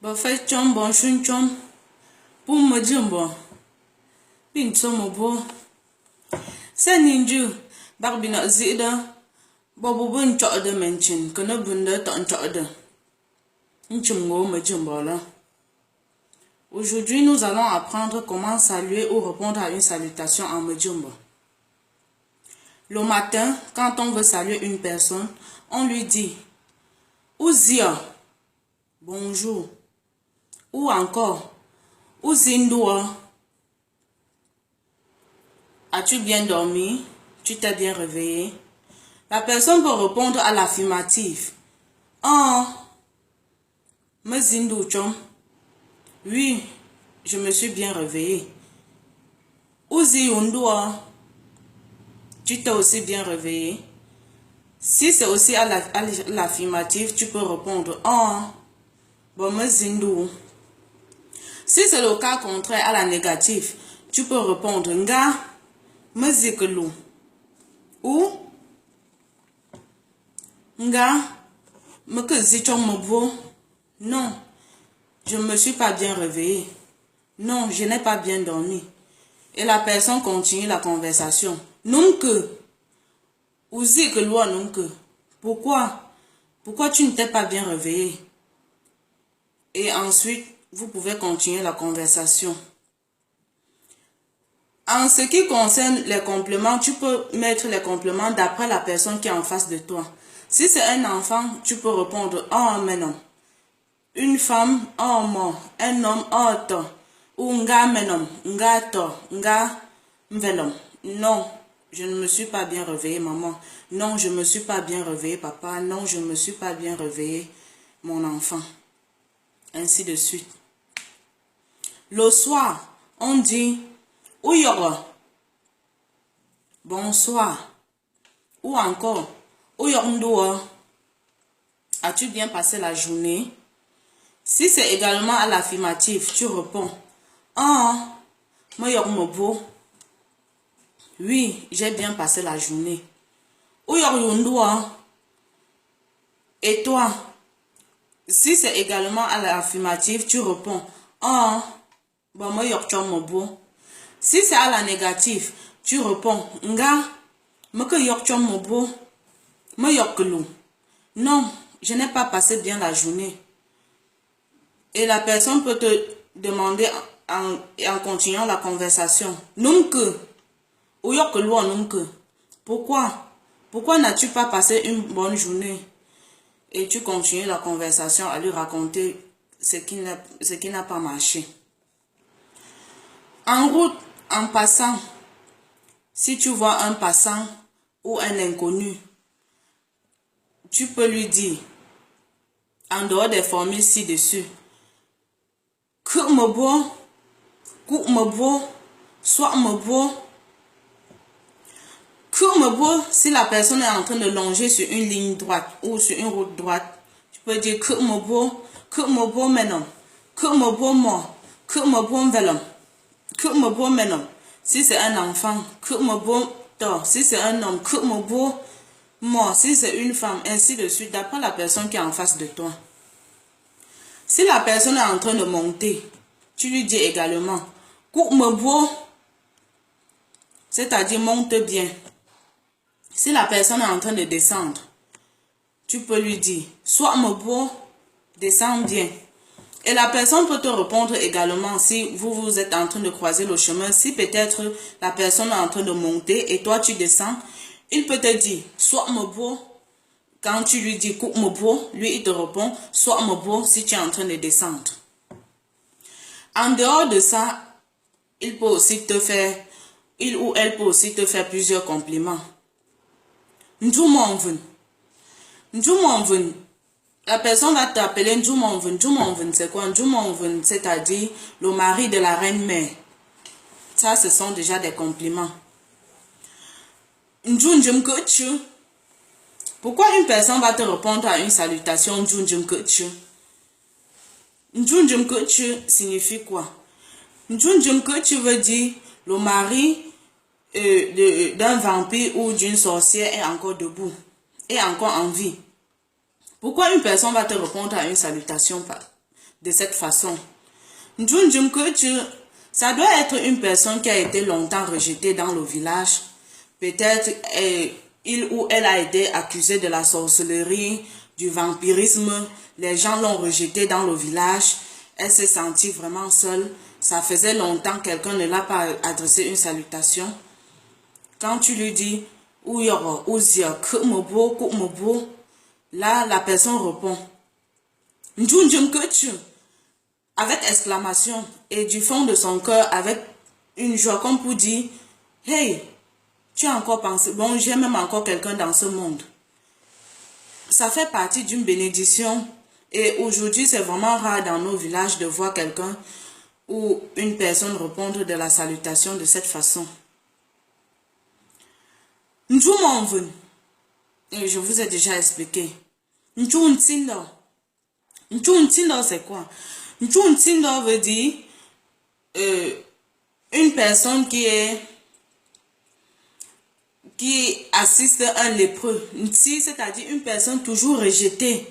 Ba fait chom bon chun chom. Pour me dire bon. Pin somo bo. Sen ninju. Barbina zida. Bobo bun chok de menchin. Que ne bunda ton chok de. Nchumgo me jumbola. Aujourd'hui, nous allons apprendre comment saluer ou répondre à une salutation en Mejumbo. Le matin, quand on veut saluer une personne, on lui dit Ouzia, bonjour. Ou encore Ouzindoua, as-tu bien dormi? Tu t'es bien réveillé? La personne peut répondre à l'affirmative. Oh, Mezindouchom. Oui, je me suis bien réveillé. Ouzi Undoua, tu t'es aussi bien réveillé. Si c'est aussi à l'affirmative, tu peux répondre Oh, bon me zindou. Si c'est le cas contraire à la négative, tu peux répondre Nga me zikelou. Ou Nga me que zichon me bo. Non, je ne me suis pas bien réveillé. Non, je n'ai pas bien dormi. Et la personne continue la conversation. Donc, Ouzi que loi donc. Pourquoi? Pourquoi tu ne t'es pas bien réveillé? Et ensuite, vous pouvez continuer la conversation. En ce qui concerne les compléments, tu peux mettre les compléments d'après la personne qui est en face de toi. Si c'est un enfant, tu peux répondre Oh, mais non. Une femme, Oh, moi. Un homme, Oh, toi. Ou nga menom, nga to, nga mvelom. Non, je ne me suis pas bien réveillé, maman. Non, je ne me suis pas bien réveillé, papa. Non, je ne me suis pas bien réveillé, mon enfant. Ainsi de suite. Le soir, on dit Ouyora. Bonsoir. Ou encore Ouyorndoa. As-tu bien passé la journée? Si c'est également à l'affirmative, tu réponds Oh, Moyormobo. Oui, j'ai bien passé la journée. Ouyorndoa. Et toi? Si c'est également à l'affirmative, tu réponds Oh, bon Moyorchomobo. Si c'est à la négative, tu réponds Nga, Meke Yorchomobo, Moyorkelou. Non, je n'ai pas passé bien la journée. Et la personne peut te demander en continuant la conversation. Nunke, Ouyorkelou nunke. Pourquoi? Pourquoi n'as-tu pas passé une bonne journée? Et tu continues la conversation à lui raconter ce qui n'a pas marché. En route, en passant, si tu vois un passant ou un inconnu, tu peux lui dire, en dehors des formules ci-dessus, que me bois, coupe me bois, soit me bois. Que me bois, si la personne est en train de longer sur une ligne droite ou sur une route droite, tu peux dire que me bois menom, que me bois moi, que me bois velom. Que me bois menom. Si c'est un enfant, que me bois toi. Si c'est un homme, que me bois moi. Si c'est une femme, ainsi de suite, d'après la personne qui est en face de toi. Si la personne est en train de monter, tu lui dis également, que me bois, c'est-à-dire monte bien. Si la personne est en train de descendre, tu peux lui dire, soit me bois, descends bien. Et la personne peut te répondre également si vous êtes en train de croiser le chemin. Si peut-être la personne est en train de monter et toi tu descends, il peut te dire, soit me beau. Quand tu lui dis, coupe me beau, lui il te répond, soit me beau si tu es en train de descendre. En dehors de ça, il ou elle peut aussi te faire plusieurs compliments. Ndjoumonven. Ndjoumonven. La personne va t'appeler Ndjoumonven. Ndjoumonven, c'est quoi? Ndjoumonven, c'est-à-dire le mari de la reine-mère. Ça, ce sont déjà des compliments. Ndjounjumkutchu. Pourquoi une personne va te répondre à une salutation Ndjounjumkutchu? Ndjounjumkutchu signifie quoi? Ndjounjumkutchu veut dire le mari d'un vampire ou d'une sorcière est encore debout, est encore en vie. Pourquoi une personne va te répondre à une salutation de cette façon. Ça doit être une personne qui a été longtemps rejetée dans le village. Peut-être il ou elle a été accusé de la sorcellerie, du vampirisme. Les gens l'ont rejetée dans le village. Elle s'est sentie vraiment seule. Ça faisait longtemps que quelqu'un ne l'a pas adressé une salutation. Quand tu lui dis, là, la personne répond, avec exclamation et du fond de son cœur, avec une joie, comme pour dire, hey, tu as encore pensé, bon, j'ai même encore quelqu'un dans ce monde. Ça fait partie d'une bénédiction. Et aujourd'hui, c'est vraiment rare dans nos villages de voir quelqu'un ou une personne répondre de la salutation de cette façon. Et je vous ai déjà expliqué. C'est quoi? Veut dire une personne qui assiste un lépreux. C'est-à-dire une personne toujours rejetée.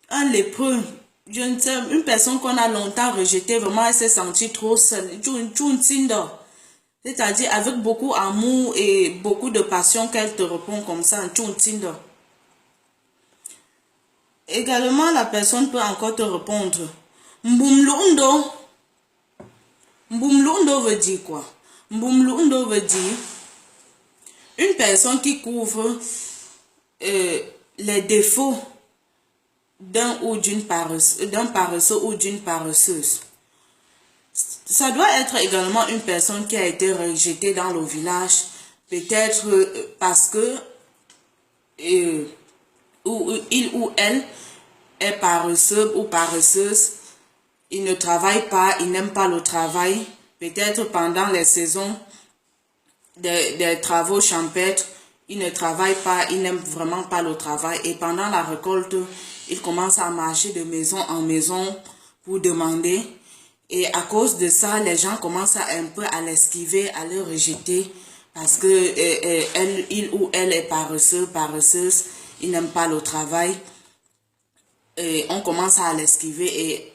Un lépreux, une personne qu'on a longtemps rejetée, vraiment elle s'est sentie trop seule. C'est-à-dire avec beaucoup d'amour et beaucoup de passion qu'elle te répond comme ça. Également, la personne peut encore te répondre. Mbumlundo. Mbumlundo veut dire quoi? Mbumlundo veut dire une personne qui couvre les défauts d'un paresseux ou d'une paresseuse. Ça doit être également une personne qui a été rejetée dans le village, peut-être parce que il ou elle est paresseux ou paresseuse, il ne travaille pas, il n'aime pas le travail, peut-être pendant les saisons des travaux champêtres, il ne travaille pas, il n'aime vraiment pas le travail et pendant la récolte, il commence à marcher de maison en maison pour demander et à cause de ça, les gens commencent un peu à l'esquiver, à le rejeter parce que il ou elle est paresseuse, il n'aime pas le travail et on commence à l'esquiver et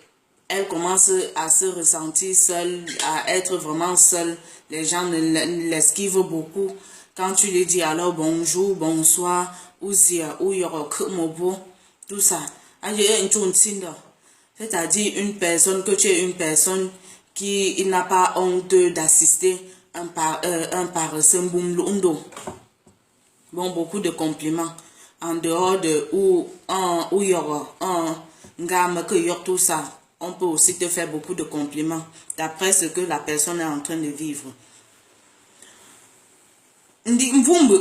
elle commence à se ressentir seule, à être vraiment seule. Les gens l'esquivent beaucoup. Quand tu lui dis alors bonjour, bonsoir, ouzia, ouyoro, mobo, tout ça. C'est-à-dire une personne, que tu es une personne qui n'a pas honte d'assister un paresseux mbumlundo. Bon, beaucoup de compliments. En dehors de ouyoro, ngam que yor tout ça. On peut aussi te faire beaucoup de compliments d'après ce que la personne est en train de vivre. Ndi mvumbu.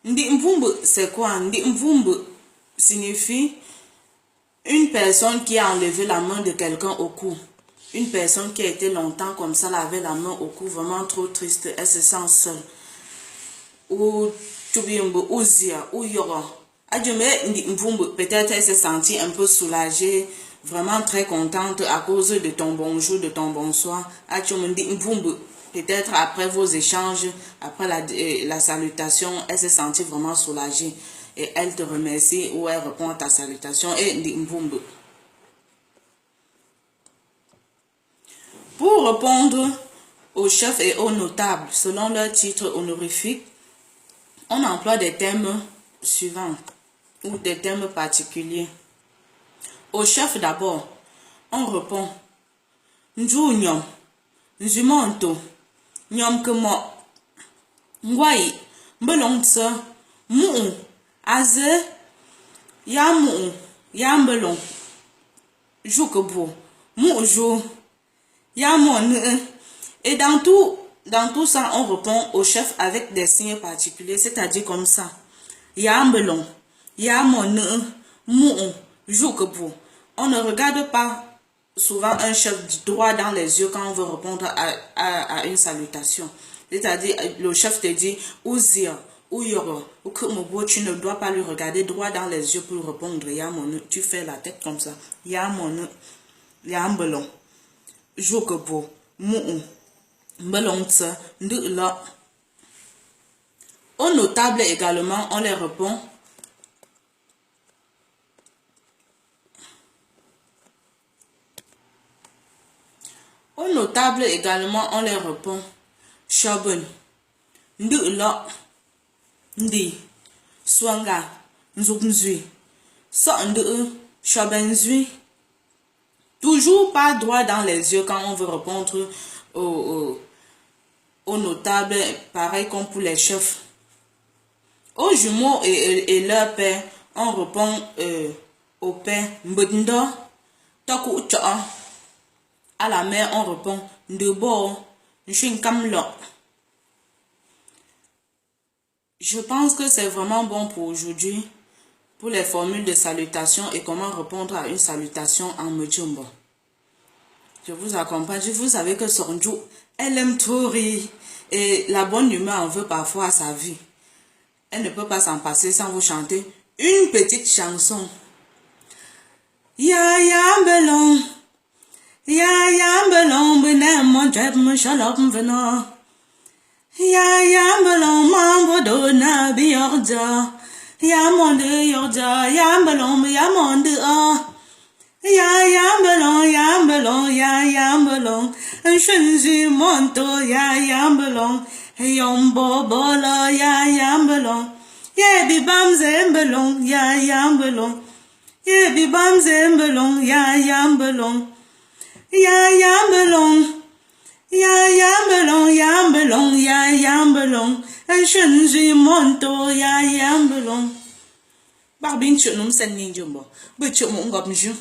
Ndi mvumbu, c'est quoi? Ndi mvumbu signifie une personne qui a enlevé la main de quelqu'un au cou. Une personne qui a été longtemps comme ça, elle avait la main au cou, vraiment trop triste, elle se sent seule. Ou tubimbu, ou zia, ou yoro. Peut-être elle s'est sentie un peu soulagée, vraiment très contente à cause de ton bonjour, de ton bonsoir. Peut-être après vos échanges, après la salutation, elle s'est sentie vraiment soulagée. Et elle te remercie ou elle répond à ta salutation. Pour répondre aux chefs et aux notables, selon leur titre honorifique, on emploie des termes suivants ou des termes particuliers. Au chef d'abord, on répond Nju nyom, Njumonto, Nyom kemo, Ngwai, Mbelongtse, Mou, Aze, Yamou, Yambelong, Joukebo, Moujou, Yamon. Et dans tout ça, on répond au chef avec des signes particuliers, c'est-à-dire comme ça. Yambelong, Yamon, Mou, Joukebo. On ne regarde pas souvent un chef droit dans les yeux quand on veut répondre à une salutation. C'est-à-dire, le chef te dit, Ouzia, Ouyoro, Okumobo, tu ne dois pas lui regarder droit dans les yeux pour répondre. Yamon, tu fais la tête comme ça. Yamon, Yambelong, Joukebo, Mou, Mbelongtse, Ndula. Aux notables également, on les répond. Aux notables également, on les répond Shobun, Ndulo, Ndi, Swanga, Nzuknzui, So Ndu, Shobenzui. Toujours pas droit dans les yeux quand on veut répondre aux notables, pareil comme pour les chefs. Aux jumeaux et leur père, on répond au père Mbendo, Toku Uchoa. À la mère, on répond Ndebo, Nshinkamlo. Je pense que c'est vraiment bon pour aujourd'hui, pour les formules de salutation et comment répondre à une salutation en Mujumbo. Je vous accompagne. Vous savez que Sonju, elle aime trop rire. Et la bonne humeur en veut parfois à sa vie. Elle ne peut pas s'en passer sans vous chanter une petite chanson. Ya ya belong. Ya ya belong. Bene mon drep mon shalop vena. Ya ya belong. Mambo dona bi yorja. Ya monde yorja. Ya belong. Ya monde ah. Ya yambelong, yambelong, ya yambelong, un shunzi monto, ya yambelong, yombo bola, ya yambelong, ye bi bam zembelong, ya yambelong, ye bi bam zembelong, ya yambelong, ya yambelong, ya yambelong, yambelong, ya yambelong, un shunzi monto, ya yambelong. Barbin chunum sen ninjumbo, but chumungop njum.